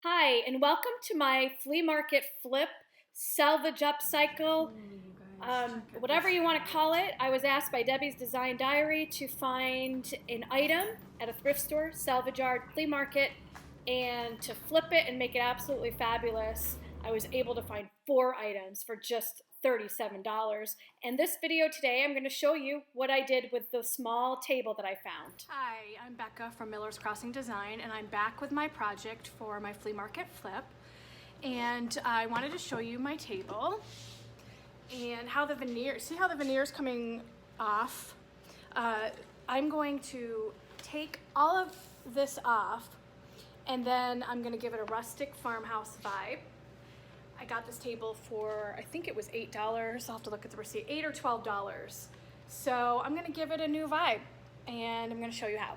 Hi, and welcome to my flea market flip, salvage upcycle, whatever you want to call it. I was asked by Debbie's Design Diary to find an item at a thrift store, salvage yard, flea market, and to flip it and make it absolutely fabulous. I was able to find 4 items for just $37. And this video today, I'm going to show you what I did with the small table that I found. Hi, I'm Becca from Miller's Crossing Design, and I'm back with my project for my flea market flip. And I wanted to show you my table and how the veneer, see how the veneer is coming off? I'm going to take all of this off, and then I'm going to give it a rustic farmhouse vibe. I got this table for, I think it was $8. I'll have to look at the receipt, $8 or $12. So I'm gonna give it a new vibe, and I'm gonna show you how.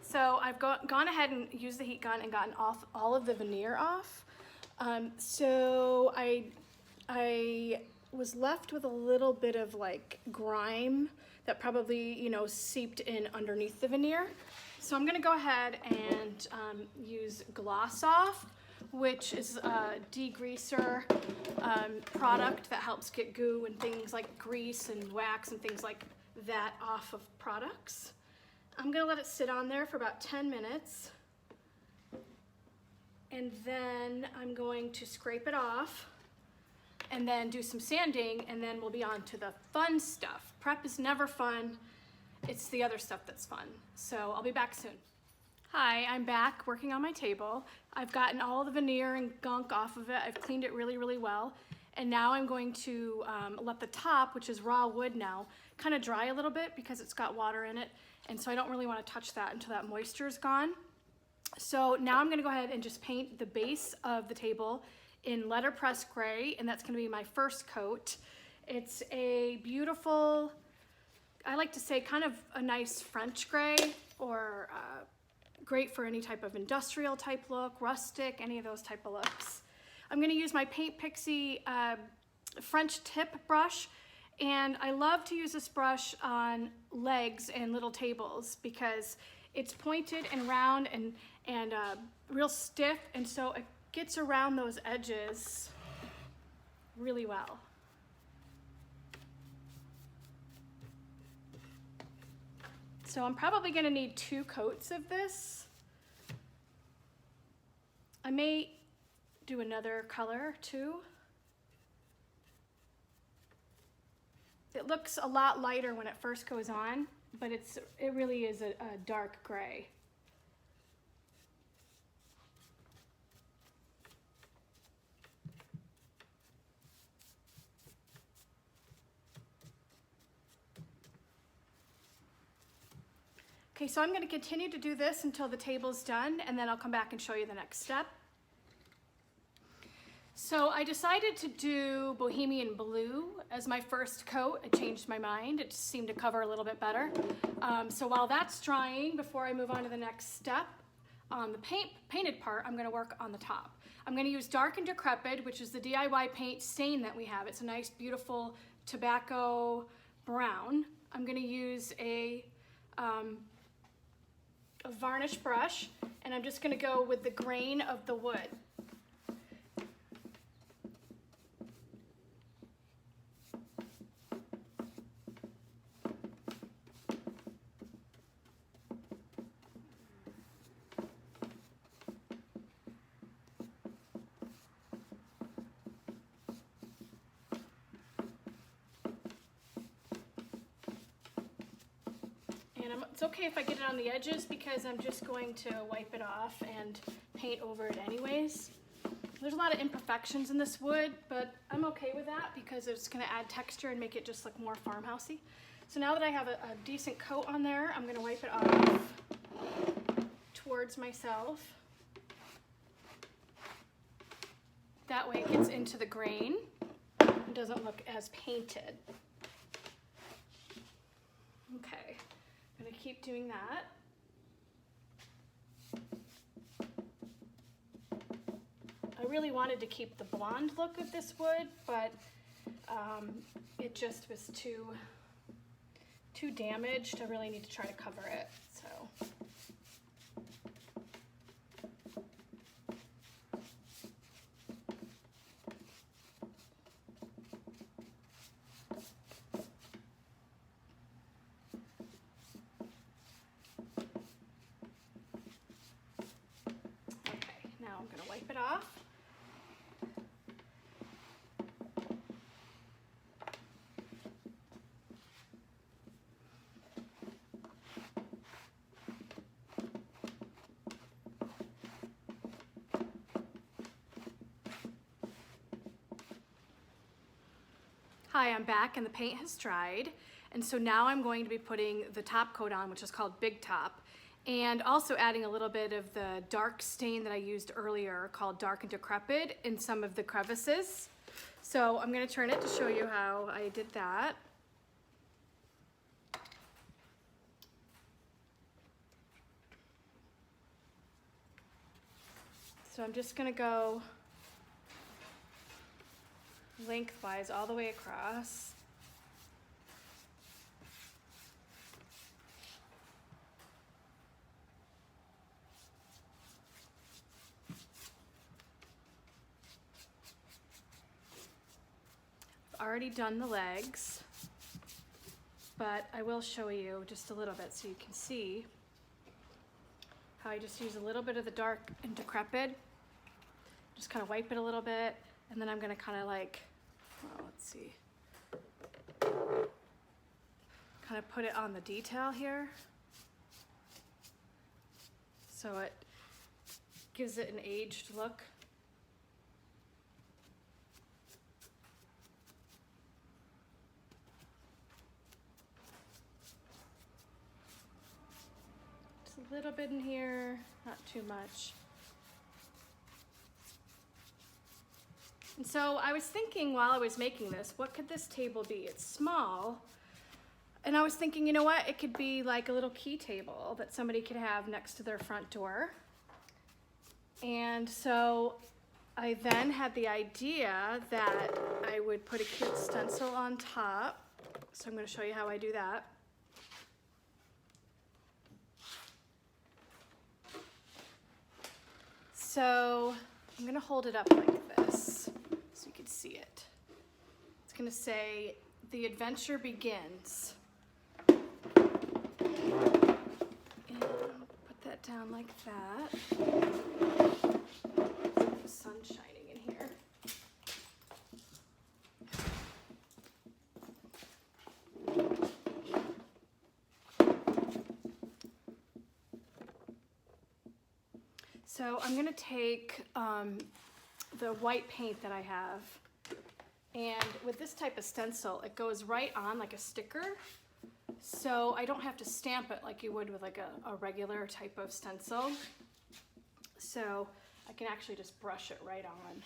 So I've gone ahead and used the heat gun and gotten off all of the veneer off. So I was left with a little bit of like grime that probably, seeped in underneath the veneer. So I'm gonna go ahead and use Gloss Off, which is a degreaser product that helps get goo and things like grease and wax and things like that off of products. I'm gonna let it sit on there for about 10 minutes. And then I'm going to scrape it off and then do some sanding, and then we'll be on to the fun stuff. Prep is never fun. It's the other stuff that's fun. So I'll be back soon. Hi, I'm back working on my table. I've gotten all the veneer and gunk off of it. I've cleaned it really, really well. And now I'm going to let the top, which is raw wood now, kind of dry a little bit because it's got water in it. And so I don't really want to touch that until that moisture is gone. So now I'm gonna go ahead and just paint the base of the table in letterpress gray, and that's gonna be my first coat. It's a beautiful, I like to say kind of a nice French gray, or great for any type of industrial type look, rustic, any of those type of looks. I'm gonna use my Paint Pixie French tip brush, and I love to use this brush on legs and little tables because it's pointed and round and real stiff, and so it gets around those edges really well. So I'm probably gonna need 2 coats of this. I may do another color too. It looks a lot lighter when it first goes on, but it really is a dark gray. Okay, so I'm going to continue to do this until the table's done, and then I'll come back and show you the next step. So I decided to do Bohemian Blue as my first coat. I changed my mind. It seemed to cover a little bit better. So while that's drying, before I move on to the next step, on the painted part, I'm going to work on the top. I'm going to use Dark and Decrepit, which is the DIY paint stain that we have. It's a nice, beautiful tobacco brown. I'm going to use a varnish brush, and I'm just going to go with the grain of the wood. It's okay if I get it on the edges because I'm just going to wipe it off and paint over it anyways. There's a lot of imperfections in this wood, but I'm okay with that because it's going to add texture and make it just look more farmhousey. So now that I have a decent coat on there, I'm going to wipe it off towards myself. That way it gets into the grain and doesn't look as painted. Okay. I'm going to keep doing that. I really wanted to keep the blonde look of this wood, but it just was too damaged. I really need to try to cover it. So wipe it off. Hi, I'm back and the paint has dried. And so now I'm going to be putting the top coat on, which is called Big Top, and also adding a little bit of the dark stain that I used earlier called Dark and Decrepit in some of the crevices. So I'm gonna turn it to show you how I did that. So I'm just gonna go lengthwise all the way across. I've already done the legs, but I will show you just a little bit so you can see how I just use a little bit of the Dark and Decrepit. Just kind of wipe it a little bit, and then I'm gonna kind of like, well, let's see, kind of put it on the detail here. So it gives it an aged look. Just a little bit in here, not too much. And so I was thinking while I was making this, what could this table be? It's small. And I was thinking, you know what? It could be like a little key table that somebody could have next to their front door. And so I then had the idea that I would put a cute stencil on top. So I'm going to show you how I do that. So I'm going to hold it up like this so you can see it. It's going to say, "The adventure begins." And put that down like that. The sun's shining in here. So I'm gonna take the white paint that I have, and with this type of stencil, it goes right on like a sticker. So I don't have to stamp it like you would with like a regular type of stencil. So I can actually just brush it right on.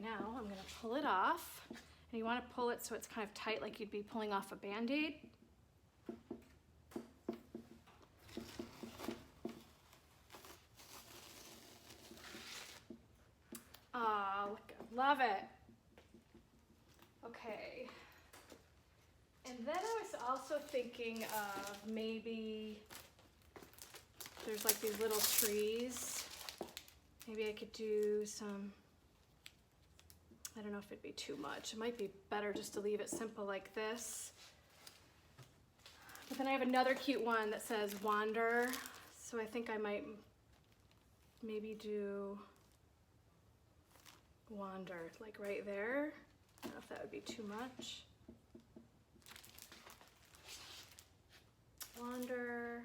Now I'm going to pull it off, and you want to pull it so it's kind of tight like you'd be pulling off a Band-Aid. Oh, love it. Okay. And then I was also thinking of maybe there's like these little trees. Maybe I could do some, I don't know if it'd be too much. It might be better just to leave it simple like this. But then I have another cute one that says wander. So I think I might maybe do wander like right there. I don't know if that would be too much. Wander.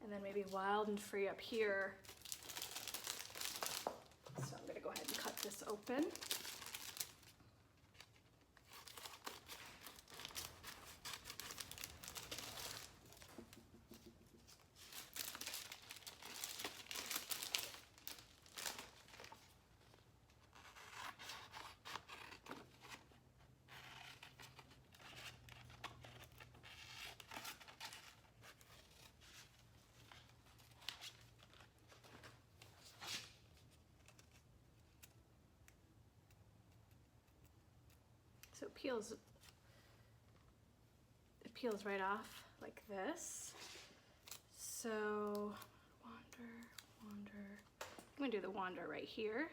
And then maybe wild and free up here. So I'm gonna go ahead and cut this open. So it peels right off like this. So wander. I'm gonna do the wander right here.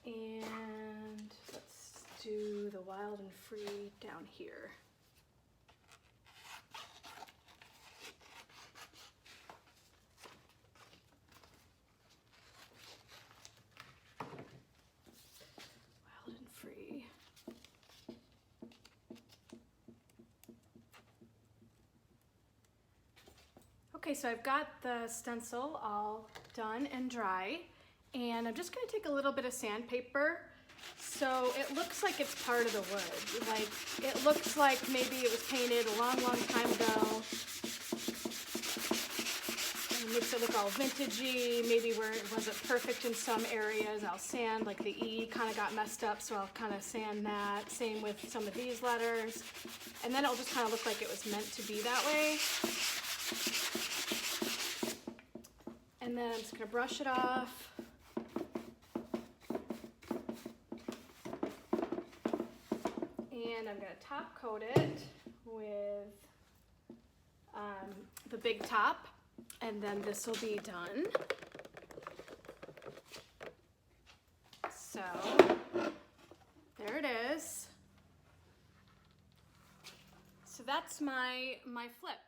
And let's do the wild and free down here. Wild and free. Okay, so I've got the stencil all done and dry, and I'm just gonna take a little bit of sandpaper so it looks like it's part of the wood. Like, it looks like maybe it was painted a long, long time ago. And it makes it look all vintagey, maybe where it wasn't perfect in some areas. I'll sand, like the E kind of got messed up, so I'll kind of sand that. Same with some of these letters. And then it'll just kind of look like it was meant to be that way. And then I'm just gonna brush it off. And I'm gonna top coat it with the big top, and then this will be done. So there it is. So that's my flip.